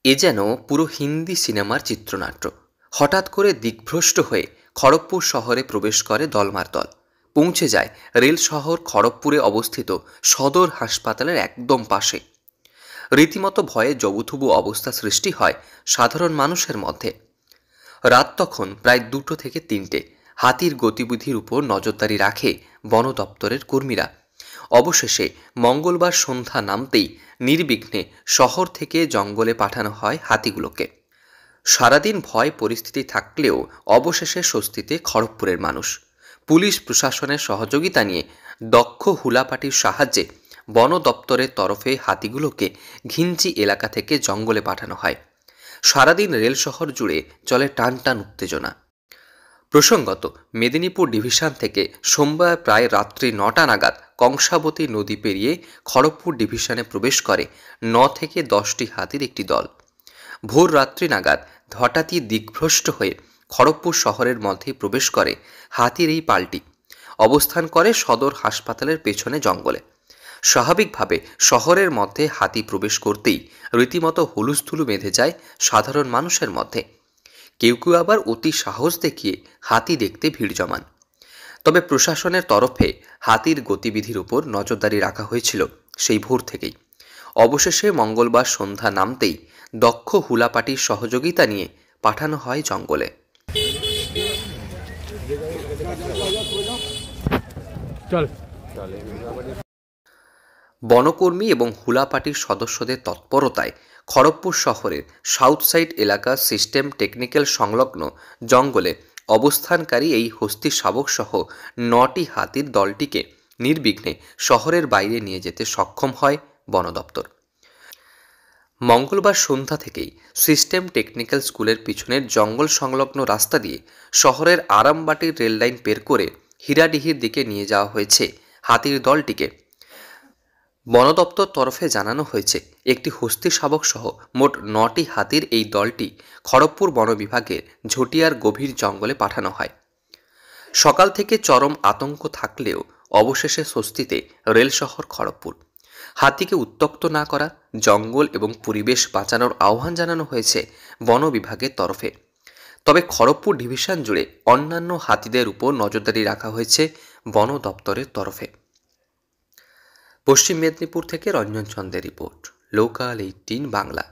এ যেন পুরো হিন্দি সিনেমার চিত্রনাট্য। হঠাৎ করে দিকভ্রষ্ট হয়ে খড়গপুর শহরে প্রবেশ করে দলমার দল। পৌঁছে যায় রেল শহর খড়গপুরে অবস্থিত সদর হাসপাতালের একদম পাশে। রীতিমতো ভয়ে জবুথুবু অবস্থা সৃষ্টি হয় সাধারণ মানুষের মধ্যে। রাত তখন প্রায় 2টো থেকে 3টে। হাতির গতিবিধির উপর নজরদারি রাখে বন দপ্তরের কর্মীরা। অবশেষে মঙ্গলবার সন্ধ্যা নামতেই নির্বিঘ্নে শহর থেকে জঙ্গলে পাঠানো হয় হাতিগুলোকে। সারাদিন ভয় পরিস্থিতি থাকলেও অবশেষে স্বস্তিতে খড়গপুরের মানুষ। পুলিশ প্রশাসনের সহযোগিতা নিয়ে দক্ষ হুলাপাটির সাহায্যে বন দপ্তরের তরফে হাতিগুলোকে ঘিঞ্চি এলাকা থেকে জঙ্গলে পাঠানো হয়। সারাদিন রেল শহর জুড়ে চলে টানটান উত্তেজনা। প্রসঙ্গত, মেদিনীপুর ডিভিশন থেকে সোমবার প্রায় রাত্রি 9টা নাগাদ কংসাবতী নদী পেরিয়ে খড়গপুর ডিভিশনে প্রবেশ করে 9 থেকে 10টি হাতির একটি দল। ভোর রাত্রি নাগাদ হঠাৎই দিকভ্রষ্ট হয়ে খড়গপুর শহরের মধ্যে প্রবেশ করে হাতির এই পাল্টি। অবস্থান করে সদর হাসপাতালের পেছনে জঙ্গলে। স্বাভাবিকভাবে শহরের মধ্যে হাতি প্রবেশ করতেই রীতিমতো হুলুস্থুলু বেঁধে যায় সাধারণ মানুষের মধ্যে। কেউ কেউ আবার অতি সাহস দেখিয়ে হাতি দেখতে ভিড় জমান। তবে প্রশাসনের তরফে হাতির গতিবিধির উপর নজরদারি রাখা হয়েছিল সেই ভোর থেকেই। অবশেষে মঙ্গলবার সন্ধ্যা নামতেই দক্ষ হুলাপাটির সহযোগিতা নিয়ে পাঠানো হয় জঙ্গলে। বনকর্মী এবং হুলাপাটির সদস্যদের তৎপরতায় খড়গপুর শহরের সাউথ সাইড এলাকার সিস্টেম টেকনিক্যাল সংলগ্ন জঙ্গলে অবস্থানকারী এই হস্তি শাবক সহ 9টি হাতির দলটিকে নির্বিঘ্নে শহরের বাইরে নিয়ে যেতে সক্ষম হয় বন দপ্তর। মঙ্গলবার সন্ধ্যা থেকেই সিস্টেম টেকনিক্যাল স্কুলের পিছনের জঙ্গল সংলগ্ন রাস্তা দিয়ে শহরের আরামবাটির রেল লাইন পের করে হীরাডিহির দিকে নিয়ে যাওয়া হয়েছে হাতির দলটিকে। বন দপ্তর তরফে জানানো হয়েছে, একটি হস্তি শাবক সহ মোট 9টি হাতির এই দলটি খড়গপুর বন বিভাগের ঝটিয়ার গভীর জঙ্গলে পাঠানো হয়। সকাল থেকে চরম আতঙ্ক থাকলেও অবশেষে স্বস্তিতে রেল শহর খড়গপুর। হাতিকে উত্ত্যক্ত না করা, জঙ্গল এবং পরিবেশ বাঁচানোর আহ্বান জানানো হয়েছে বন বিভাগের তরফে। তবে খড়গপুর ডিভিশন জুড়ে অন্যান্য হাতিদের উপর নজরদারি রাখা হয়েছে বন দপ্তরের তরফে। পশ্চিম মেদিনীপুর থেকে রঞ্জন চন্দ্রের রিপোর্ট, লোকাল 18 বাংলা।